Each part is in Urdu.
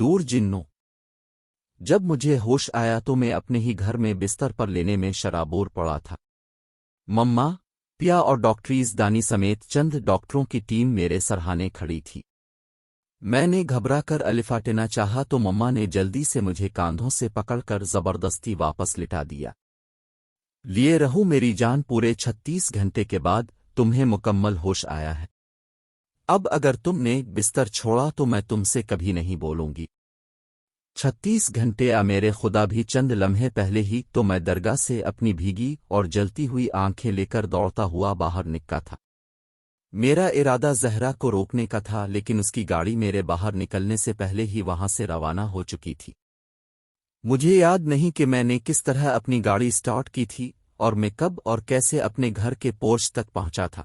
دور جنوں جب مجھے ہوش آیا تو میں اپنے ہی گھر میں بستر پر لینے میں شرابور پڑا تھا۔ مما، پیا اور ڈاکٹریز دانی سمیت چند ڈاکٹروں کی ٹیم میرے سرہانے کھڑی تھی۔ میں نے گھبرا کر الفاٹنا چاہا تو مما نے جلدی سے مجھے کاندھوں سے پکڑ کر زبردستی واپس لٹا دیا۔ لیے رہو میری جان، پورے 36 گھنٹے کے بعد تمہیں مکمل ہوش آیا ہے۔ اب اگر تم نے بستر چھوڑا تو میں تم سے کبھی نہیں بولوں گی۔ 36 گھنٹے میرے خدا، بھی چند لمحے پہلے ہی تو میں درگاہ سے اپنی بھیگی اور جلتی ہوئی آنکھیں لے کر دوڑتا ہوا باہر نکلا تھا۔ میرا ارادہ زہرا کو روکنے کا تھا، لیکن اس کی گاڑی میرے باہر نکلنے سے پہلے ہی وہاں سے روانہ ہو چکی تھی۔ مجھے یاد نہیں کہ میں نے کس طرح اپنی گاڑی سٹارٹ کی تھی اور میں کب اور کیسے اپنے گھر کے پورچ تک پہنچا تھا۔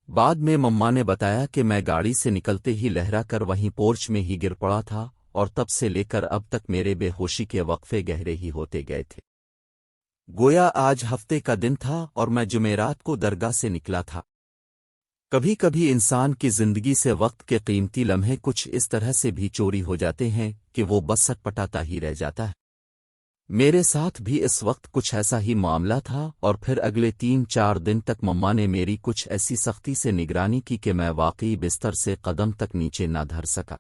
بعد میں مما نے بتایا کہ میں گاڑی سے نکلتے ہی لہرا کر وہیں پورچ میں ہی گر پڑا تھا، اور تب سے لے کر اب تک میرے بے ہوشی کے وقفے گہرے ہی ہوتے گئے تھے۔ گویا آج ہفتے کا دن تھا اور میں جمعرات کو درگاہ سے نکلا تھا۔ کبھی کبھی انسان کی زندگی سے وقت کے قیمتی لمحے کچھ اس طرح سے بھی چوری ہو جاتے ہیں کہ وہ بس سٹپٹاتا ہی رہ جاتا ہے۔ میرے ساتھ بھی اس وقت کچھ ایسا ہی معاملہ تھا، اور پھر اگلے 3-4 دن تک مما نے میری کچھ ایسی سختی سے نگرانی کی کہ میں واقعی بستر سے قدم تک نیچے نہ دھر سکا۔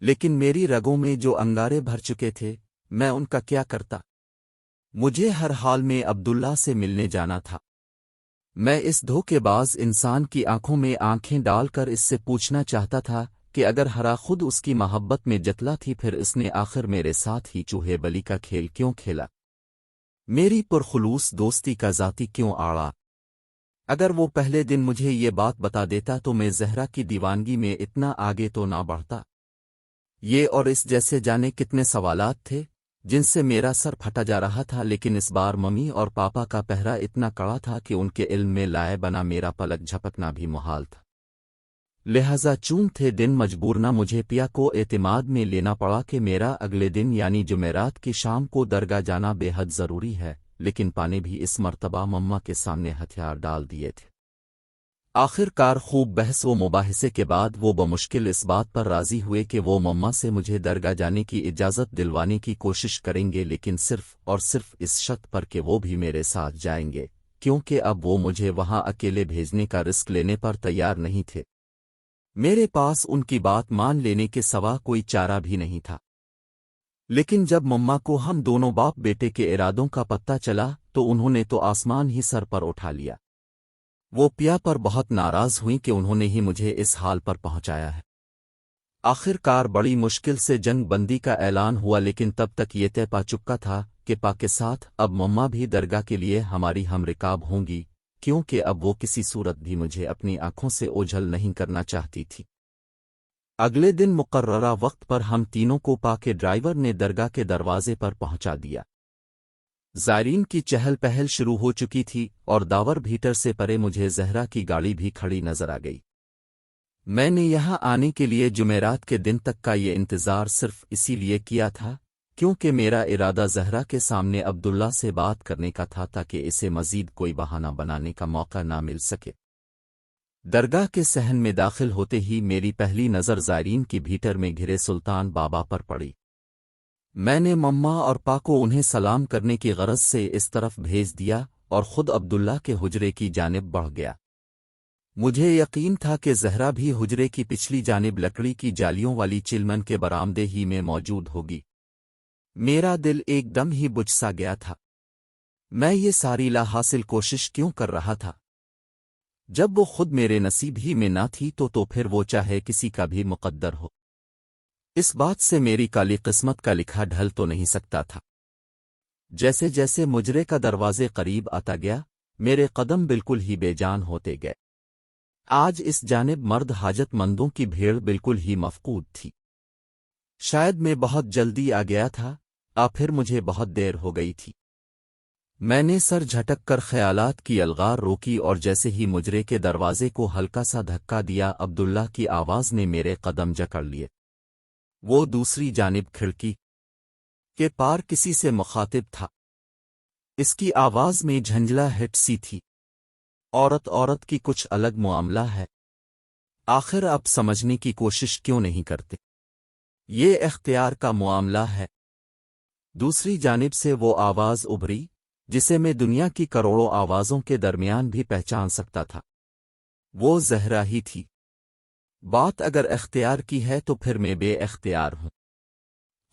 لیکن میری رگوں میں جو انگارے بھر چکے تھے، میں ان کا کیا کرتا؟ مجھے ہر حال میں عبداللہ سے ملنے جانا تھا۔ میں اس دھوکے باز انسان کی آنکھوں میں آنکھیں ڈال کر اس سے پوچھنا چاہتا تھا کہ اگر ہرا خود اس کی محبت میں جتلا تھی، پھر اس نے آخر میرے ساتھ ہی چوہے بلی کا کھیل کیوں کھیلا؟ میری پرخلوص دوستی کا ذاتی کیوں آڑا؟ اگر وہ پہلے دن مجھے یہ بات بتا دیتا تو میں زہرا کی دیوانگی میں اتنا آگے تو نہ بڑھتا۔ یہ اور اس جیسے جانے کتنے سوالات تھے جن سے میرا سر پھٹا جا رہا تھا، لیکن اس بار ممی اور پاپا کا پہرا اتنا کڑا تھا کہ ان کے علم میں لائے بنا میرا پلک جھپکنا بھی محال تھا۔ لہذا چون تھے دن مجبورنہ مجھے پیا کو اعتماد میں لینا پڑا کہ میرا اگلے دن یعنی جمعرات کی شام کو درگاہ جانا بے حد ضروری ہے، لیکن پانے بھی اس مرتبہ مما کے سامنے ہتھیار ڈال دیے تھے۔ آخر کار خوب بحث و مباحثے کے بعد وہ بمشکل اس بات پر راضی ہوئے کہ وہ مما سے مجھے درگاہ جانے کی اجازت دلوانے کی کوشش کریں گے، لیکن صرف اور صرف اس شرط پر کہ وہ بھی میرے ساتھ جائیں گے، کیونکہ اب وہ مجھے وہاں اکیلے بھیجنے کا رسک لینے پر تیار نہیں تھے۔ میرے پاس ان کی بات مان لینے کے سوا کوئی چارہ بھی نہیں تھا۔ لیکن جب مما کو ہم دونوں باپ بیٹے کے ارادوں کا پتہ چلا تو انہوں نے تو آسمان ہی سر پر اٹھا لیا۔ وہ پیا پر بہت ناراض ہوئیں کہ انہوں نے ہی مجھے اس حال پر پہنچایا ہے۔ آخر کار بڑی مشکل سے جنگ بندی کا اعلان ہوا، لیکن تب تک یہ طے پا چکا تھا کہ پا کے ساتھ اب مما بھی درگاہ کے لیے ہماری ہم رکاب ہوں گی، کیونکہ اب وہ کسی صورت بھی مجھے اپنی آنکھوں سے اوجھل نہیں کرنا چاہتی تھی۔ اگلے دن مقررہ وقت پر ہم تینوں کو پا کے ڈرائیور نے درگاہ کے دروازے پر پہنچا دیا۔ زائرین کی چہل پہل شروع ہو چکی تھی اور داور بھیٹر سے پرے مجھے زہرا کی گاڑی بھی کھڑی نظر آ گئی۔ میں نے یہاں آنے کے لیے جمعرات کے دن تک کا یہ انتظار صرف اسی لیے کیا تھا کیونکہ میرا ارادہ زہرا کے سامنے عبداللہ سے بات کرنے کا تھا تاکہ اسے مزید کوئی بہانہ بنانے کا موقع نہ مل سکے۔ درگاہ کے صحن میں داخل ہوتے ہی میری پہلی نظر زائرین کی بھیٹر میں گھرے سلطان بابا پر پڑی۔ میں نے مما اور پا کو انہیں سلام کرنے کی غرض سے اس طرف بھیج دیا اور خود عبداللہ کے حجرے کی جانب بڑھ گیا۔ مجھے یقین تھا کہ زہرا بھی حجرے کی پچھلی جانب لکڑی کی جالیوں والی چلمن کے برآمدے ہی میں موجود ہوگی۔ میرا دل ایک دم ہی بجھ سا گیا تھا۔ میں یہ ساری لا حاصل کوشش کیوں کر رہا تھا؟ جب وہ خود میرے نصیب ہی میں نہ تھی تو پھر وہ چاہے کسی کا بھی مقدر ہو، اس بات سے میری کالی قسمت کا لکھا ڈھل تو نہیں سکتا تھا۔ جیسے جیسے مجرے کا دروازے قریب آتا گیا، میرے قدم بالکل ہی بے جان ہوتے گئے۔ آج اس جانب مرد حاجت مندوں کی بھیڑ بالکل ہی مفقود تھی۔ شاید میں بہت جلدی آ گیا تھا، پھر مجھے بہت دیر ہو گئی تھی۔ میں نے سر جھٹک کر خیالات کی الغار روکی اور جیسے ہی مجرے کے دروازے کو ہلکا سا دھکا دیا، عبداللہ کی آواز نے میرے قدم جکڑ لیے۔ وہ دوسری جانب کھڑکی کے پار کسی سے مخاطب تھا۔ اس کی آواز میں جھنجلا ہٹ سی تھی۔ عورت کی کچھ الگ معاملہ ہے۔ آخر اب سمجھنے کی کوشش کیوں نہیں کرتے؟ یہ اختیار کا معاملہ ہے۔ دوسری جانب سے وہ آواز ابھری جسے میں دنیا کی کروڑوں آوازوں کے درمیان بھی پہچان سکتا تھا۔ وہ زہرا ہی تھی۔ بات اگر اختیار کی ہے تو پھر میں بے اختیار ہوں۔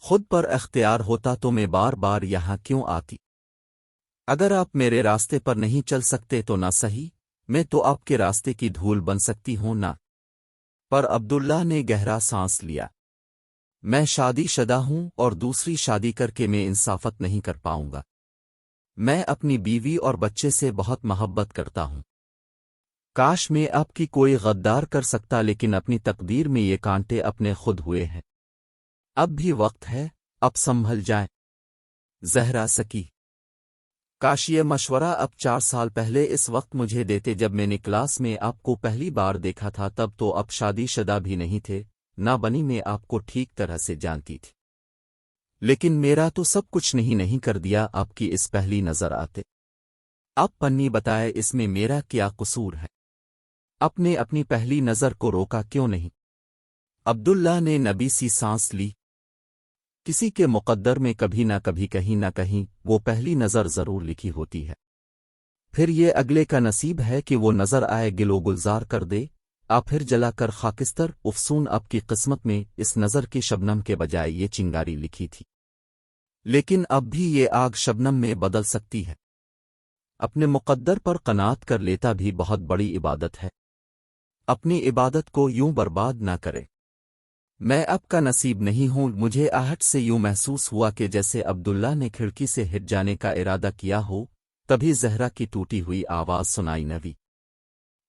خود پر اختیار ہوتا تو میں بار بار یہاں کیوں آتی؟ اگر آپ میرے راستے پر نہیں چل سکتے تو نہ صحیح، میں تو آپ کے راستے کی دھول بن سکتی ہوں نا۔ پر عبداللہ نے گہرا سانس لیا۔ میں شادی شدہ ہوں اور دوسری شادی کر کے میں انصافت نہیں کر پاؤں گا۔ میں اپنی بیوی اور بچے سے بہت محبت کرتا ہوں۔ کاش میں آپ کی کوئی غدار کر سکتا، لیکن اپنی تقدیر میں یہ کانٹے اپنے خود ہوئے ہیں۔ اب بھی وقت ہے، اب سنبھل جائیں۔ زہرا سکی۔ کاش یہ مشورہ اب 4 سال پہلے اس وقت مجھے دیتے جب میں نے کلاس میں آپ کو پہلی بار دیکھا تھا، تب تو اب شادی شدہ بھی نہیں تھے، نہ بنی میں آپ کو ٹھیک طرح سے جانتی تھی۔ لیکن میرا تو سب کچھ نہیں کر دیا آپ کی اس پہلی نظر آتے۔ اب پنی بتائے اس میں میرا کیا قصور ہے؟ آپ نے اپنی پہلی نظر کو روکا کیوں نہیں؟ عبداللہ نے نبی سی سانس لی۔ کسی کے مقدر میں کبھی نہ کبھی کہیں نہ کہیں وہ پہلی نظر ضرور لکھی ہوتی ہے۔ پھر یہ اگلے کا نصیب ہے کہ وہ نظر آئے گل و گلزار کر دے، پھر جلا کر خاکستر افسون آپ کی قسمت میں اس نظر کی شبنم کے بجائے یہ چنگاری لکھی تھی۔ لیکن اب بھی یہ آگ شبنم میں بدل سکتی ہے۔ اپنے مقدر پر قناعت کر لیتا بھی بہت بڑی عبادت ہے۔ اپنی عبادت کو یوں برباد نہ کرے۔ میں اب کا نصیب نہیں ہوں۔ مجھے آہٹ سے یوں محسوس ہوا کہ جیسے عبداللہ نے کھڑکی سے ہٹ جانے کا ارادہ کیا ہو، تبھی زہرا کی ٹوٹی ہوئی آواز سنائی نوی۔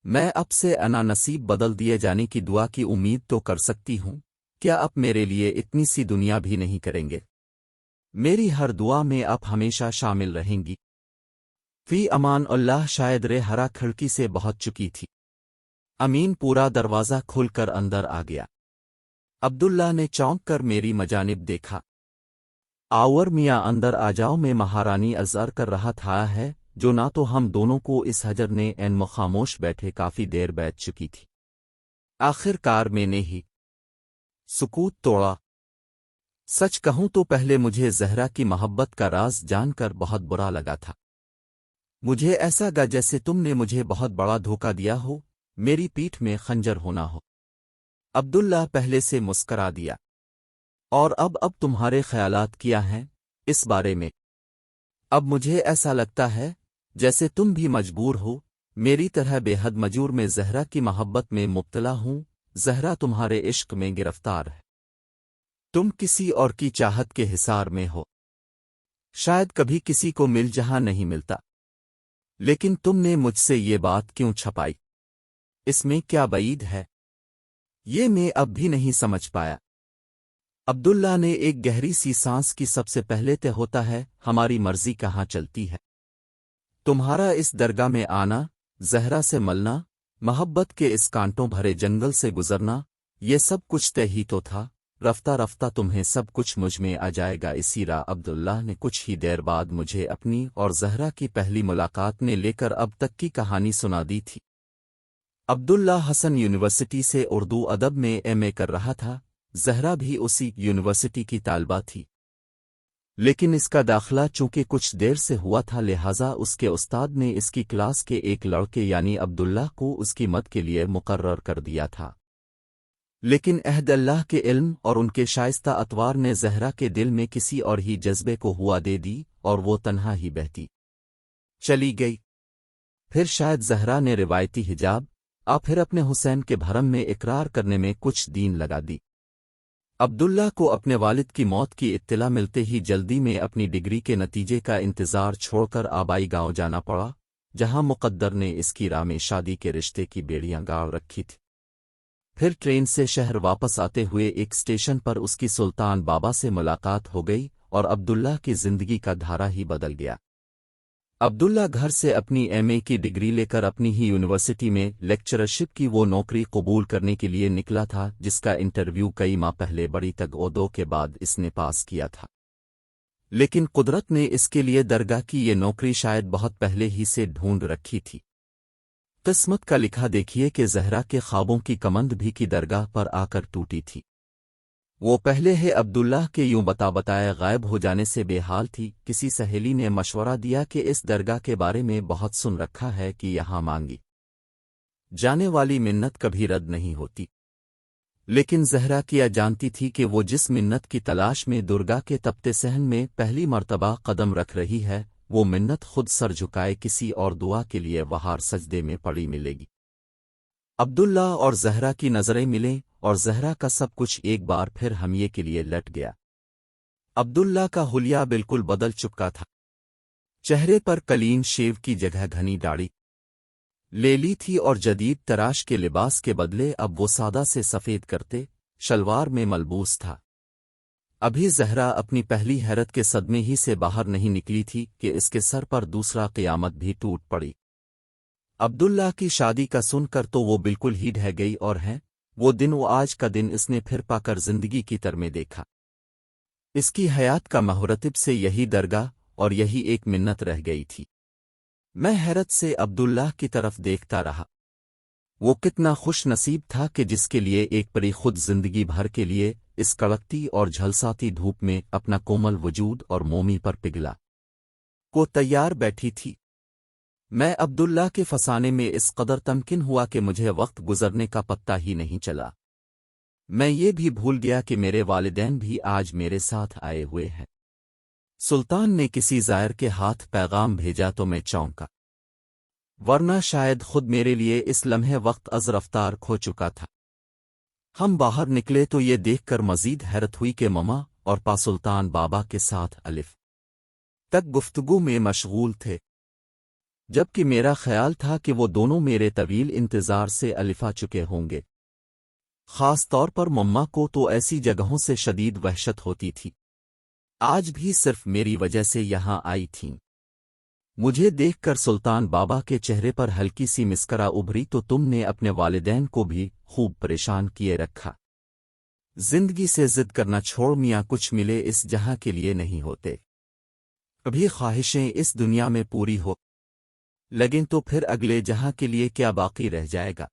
میں اب سے انا نصیب بدل دیے جانے کی دعا کی امید تو کر سکتی ہوں، کیا آپ میرے لیے اتنی سی دنیا بھی نہیں کریں گے؟ میری ہر دعا میں آپ ہمیشہ شامل رہیں گی۔ فی امان اللہ۔ شاید ہرا کھڑکی سے بہت چکی تھی۔ امین پورا دروازہ کھل کر اندر آ گیا۔ عبداللہ نے چونک کر میری مجانب دیکھا۔ آور میاں اندر آ جاؤ، میں مہارانی ازر کر رہا تھا ہے جو نہ تو ہم دونوں کو اس حجر نے این خاموش بیٹھے کافی دیر بیٹھ چکی تھی۔ آخر کار میں نے ہی سکوت توڑا۔ سچ کہوں تو پہلے مجھے زہرا کی محبت کا راز جان کر بہت برا لگا تھا۔ مجھے ایسا گا جیسے تم نے مجھے بہت بڑا دھوکہ دیا ہو، میری پیٹھ میں خنجر ہونا ہو۔ عبداللہ پہلے سے مسکرا دیا۔ اور اب تمہارے خیالات کیا ہیں اس بارے میں؟ اب مجھے ایسا لگتا ہے جیسے تم بھی مجبور ہو، میری طرح بے حد مجور میں زہرا کی محبت میں مبتلا ہوں۔ زہرا تمہارے عشق میں گرفتار ہے۔ تم کسی اور کی چاہت کے حصار میں ہو۔ شاید کبھی کسی کو مل جہاں نہیں ملتا۔ لیکن تم نے مجھ سے یہ بات کیوں چھپائی؟ اس میں کیا بعید ہے؟ یہ میں اب بھی نہیں سمجھ پایا۔ عبداللہ نے ایک گہری سی سانس کی۔ سب سے پہلے طے ہوتا ہے ہماری مرضی کہاں چلتی ہے۔ تمہارا اس درگاہ میں آنا، زہرا سے ملنا، محبت کے اس کانٹوں بھرے جنگل سے گزرنا، یہ سب کچھ طے ہی تو تھا۔ رفتہ رفتہ تمہیں سب کچھ مجھ میں آ جائے گا اسی راہ۔ عبداللہ نے کچھ ہی دیر بعد مجھے اپنی اور زہرا کی پہلی ملاقات نے لے کر اب تک کی کہانی سنا دی تھی۔ عبداللہ حسن یونیورسٹی سے اردو ادب میں ایم اے کر رہا تھا۔ زہرا بھی اسی یونیورسٹی کی طالبہ تھی، لیکن اس کا داخلہ چونکہ کچھ دیر سے ہوا تھا، لہٰذا اس کے استاد نے اس کی کلاس کے ایک لڑکے یعنی عبداللہ کو اس کی مد کے لیے مقرر کر دیا تھا۔ لیکن عہد اللہ کے علم اور ان کے شائستہ اطوار نے زہرا کے دل میں کسی اور ہی جذبے کو ہوا دے دی، اور وہ تنہا ہی بہتی چلی گئی۔ پھر شاید زہرا نے روایتی حجاب پھر اپنے حسین کے بھرم میں اقرار کرنے میں کچھ دین لگا دی۔ عبداللہ کو اپنے والد کی موت کی اطلاع ملتے ہی جلدی میں اپنی ڈگری کے نتیجے کا انتظار چھوڑ کر آبائی گاؤں جانا پڑا، جہاں مقدر نے اس کی راہ میں شادی کے رشتے کی بیڑیاں گاڑ رکھی تھی۔ پھر ٹرین سے شہر واپس آتے ہوئے ایک اسٹیشن پر اس کی سلطان بابا سے ملاقات ہو گئی، اور عبداللہ کی زندگی کا دھارا ہی بدل گیا۔ عبداللہ گھر سے اپنی ایم اے کی ڈگری لے کر اپنی ہی یونیورسٹی میں لیکچررشپ کی وہ نوکری قبول کرنے کے لیے نکلا تھا جس کا انٹرویو کئی ماہ پہلے بڑی تگ و دو کے بعد اس نے پاس کیا تھا۔ لیکن قدرت نے اس کے لیے درگاہ کی یہ نوکری شاید بہت پہلے ہی سے ڈھونڈ رکھی تھی۔ قسمت کا لکھا دیکھیے کہ زہرا کے خوابوں کی کمند بھی کی درگاہ پر آ کر ٹوٹی تھی۔ وہ پہلے ہے عبداللہ کے یوں بتائے غائب ہو جانے سے بے حال تھی۔ کسی سہیلی نے مشورہ دیا کہ اس درگاہ کے بارے میں بہت سن رکھا ہے کہ یہاں مانگی جانے والی منت کبھی رد نہیں ہوتی، لیکن زہرا کیا جانتی تھی کہ وہ جس منت کی تلاش میں درگاہ کے تپتے صحن میں پہلی مرتبہ قدم رکھ رہی ہے، وہ منت خود سر جھکائے کسی اور دعا کے لیے وہار سجدے میں پڑی ملے گی۔ عبداللہ اور زہرا کی نظریں ملیں اور زہرا کا سب کچھ ایک بار پھر ہمیے کے لیے لٹ گیا۔ عبداللہ کا حلیہ بالکل بدل چکا تھا، چہرے پر کلین شیو کی جگہ گھنی داڑھی لے لی تھی اور جدید تراش کے لباس کے بدلے اب وہ سادہ سے سفید کرتے شلوار میں ملبوس تھا۔ ابھی زہرا اپنی پہلی حیرت کے صدمے ہی سے باہر نہیں نکلی تھی کہ اس کے سر پر دوسرا قیامت بھی ٹوٹ پڑی۔ عبداللہ کی شادی کا سن کر تو وہ بالکل ہی ڈھہ گئی، اور ہے وہ دن وہ آج کا دن اس نے پھر پا کر زندگی کی تر میں دیکھا۔ اس کی حیات کا محرتب سے یہی درگاہ اور یہی ایک منت رہ گئی تھی۔ میں حیرت سے عبداللہ کی طرف دیکھتا رہا۔ وہ کتنا خوش نصیب تھا کہ جس کے لیے ایک پری خود زندگی بھر کے لیے اس کڑکتی اور جھلساتی دھوپ میں اپنا کومل وجود اور مومی پر پگھلا کو تیار بیٹھی تھی۔ میں عبداللہ کے فسانے میں اس قدر تمکن ہوا کہ مجھے وقت گزرنے کا پتہ ہی نہیں چلا۔ میں یہ بھی بھول گیا کہ میرے والدین بھی آج میرے ساتھ آئے ہوئے ہیں۔ سلطان نے کسی زائر کے ہاتھ پیغام بھیجا تو میں چونکا، ورنہ شاید خود میرے لیے اس لمحے وقت از رفتار کھو چکا تھا۔ ہم باہر نکلے تو یہ دیکھ کر مزید حیرت ہوئی کہ مما اور پا سلطان بابا کے ساتھ الف تک گفتگو میں مشغول تھے، جبکہ میرا خیال تھا کہ وہ دونوں میرے طویل انتظار سے الفا چکے ہوں گے۔ خاص طور پر مما کو تو ایسی جگہوں سے شدید وحشت ہوتی تھی، آج بھی صرف میری وجہ سے یہاں آئی تھیں۔ مجھے دیکھ کر سلطان بابا کے چہرے پر ہلکی سی مسکرا ابھری، تو تم نے اپنے والدین کو بھی خوب پریشان کیے رکھا۔ زندگی سے ضد کرنا چھوڑ میاں، کچھ ملے اس جہاں کے لیے نہیں ہوتے، کبھی خواہشیں اس دنیا میں پوری ہو لگیں تو پھر اگلے جہاں کے لیے کیا باقی رہ جائے گا؟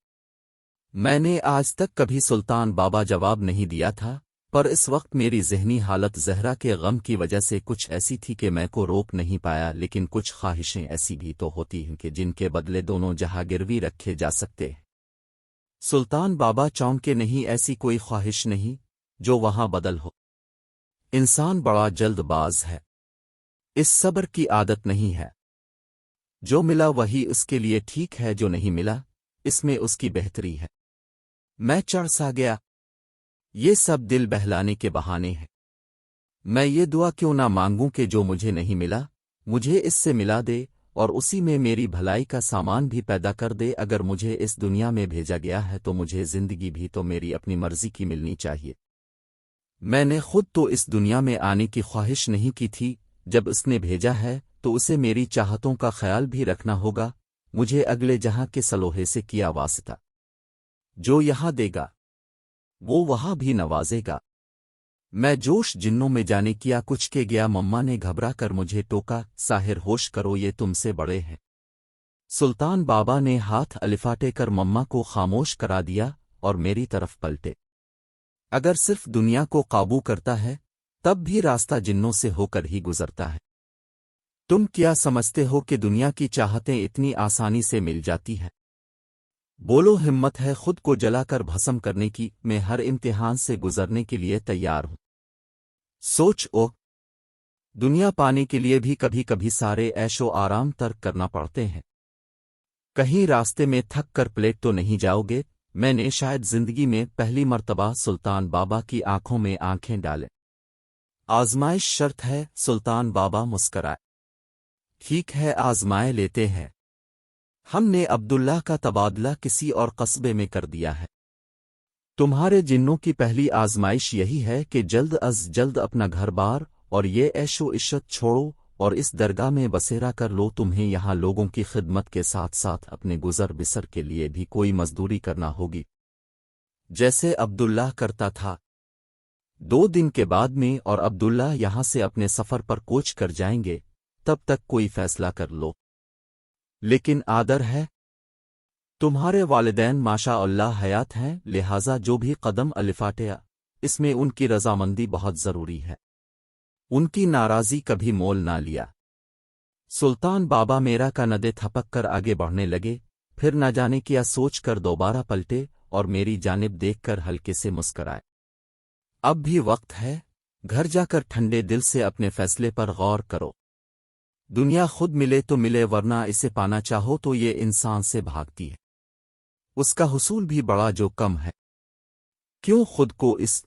میں نے آج تک کبھی سلطان بابا جواب نہیں دیا تھا، پر اس وقت میری ذہنی حالت زہرا کے غم کی وجہ سے کچھ ایسی تھی کہ میں کو روک نہیں پایا۔ لیکن کچھ خواہشیں ایسی بھی تو ہوتی ہیں کہ جن کے بدلے دونوں جہاں گروی رکھے جا سکتے ہیں۔ سلطان بابا چونکے نہیں، ایسی کوئی خواہش نہیں جو وہاں بدل ہو۔ انسان بڑا جلد باز ہے، اس صبر کی عادت نہیں ہے۔ جو ملا وہی اس کے لیے ٹھیک ہے، جو نہیں ملا اس میں اس کی بہتری ہے۔ میں چڑھ سا گیا، یہ سب دل بہلانے کے بہانے ہیں۔ میں یہ دعا کیوں نہ مانگوں کہ جو مجھے نہیں ملا مجھے اس سے ملا دے، اور اسی میں میری بھلائی کا سامان بھی پیدا کر دے۔ اگر مجھے اس دنیا میں بھیجا گیا ہے تو مجھے زندگی بھی تو میری اپنی مرضی کی ملنی چاہیے۔ میں نے خود تو اس دنیا میں آنے کی خواہش نہیں کی تھی، جب اس نے بھیجا ہے تو اسے میری چاہتوں کا خیال بھی رکھنا ہوگا۔ مجھے اگلے جہاں کے سلوحے سے کیا واسطہ، جو یہاں دے گا وہ وہاں بھی نوازے گا۔ میں جوش جنوں میں جانے کیا کچھ کے گیا۔ مما نے گھبرا کر مجھے ٹوکا، ساحر ہوش کرو، یہ تم سے بڑے ہیں۔ سلطان بابا نے ہاتھ الفاٹے کر مما کو خاموش کرا دیا اور میری طرف پلٹے۔ اگر صرف دنیا کو قابو کرتا ہے تب بھی راستہ جنوں سے ہو کر ہی گزرتا ہے۔ تم کیا سمجھتے ہو کہ دنیا کی چاہتیں اتنی آسانی سے مل جاتی ہیں؟ بولو، ہمت ہے خود کو جلا کر بھسم کرنے کی، میں ہر امتحان سے گزرنے کے لیے تیار ہوں۔ سوچ دنیا پانے کے لیے بھی کبھی کبھی سارے عیش و آرام ترک کرنا پڑتے ہیں۔ کہیں راستے میں تھک کر پلیٹ تو نہیں جاؤ گے؟ میں نے شاید زندگی میں پہلی مرتبہ سلطان بابا کی آنکھوں میں آنکھیں ڈالیں۔ آزمائش شرط ہے، سلطان بابا مسکرائے۔ ٹھیک ہے، آزمائے لیتے ہیں۔ ہم نے عبداللہ کا تبادلہ کسی اور قصبے میں کر دیا ہے۔ تمہارے جنوں کی پہلی آزمائش یہی ہے کہ جلد از جلد اپنا گھر بار اور یہ عیش و عشرت چھوڑو اور اس درگاہ میں بسیرا کر لو۔ تمہیں یہاں لوگوں کی خدمت کے ساتھ ساتھ اپنے گزر بسر کے لیے بھی کوئی مزدوری کرنا ہوگی، جیسے عبداللہ کرتا تھا۔ 2 دن کے بعد میں اور عبداللہ یہاں سے اپنے سفر پر کوچ کر جائیں گے، تب تک کوئی فیصلہ کر لو۔ لیکن آدر ہے، تمہارے والدین ماشاء اللہ حیات ہیں، لہٰذا جو بھی قدم الفاٹیا اس میں ان کی رضامندی بہت ضروری ہے۔ ان کی ناراضی کبھی مول نہ لیا۔ سلطان بابا میرا کا ندے تھپک کر آگے بڑھنے لگے، پھر نہ جانے کیا سوچ کر دوبارہ پلٹے اور میری جانب دیکھ کر ہلکے سے مسکرائے۔ اب بھی وقت ہے، گھر جا کر ٹھنڈے دل سے اپنے فیصلے پر غور کرو۔ دنیا خود ملے تو ملے، ورنہ اسے پانا چاہو تو یہ انسان سے بھاگتی ہے۔ اس کا حصول بھی بڑا جو کم ہے، کیوں خود کو اس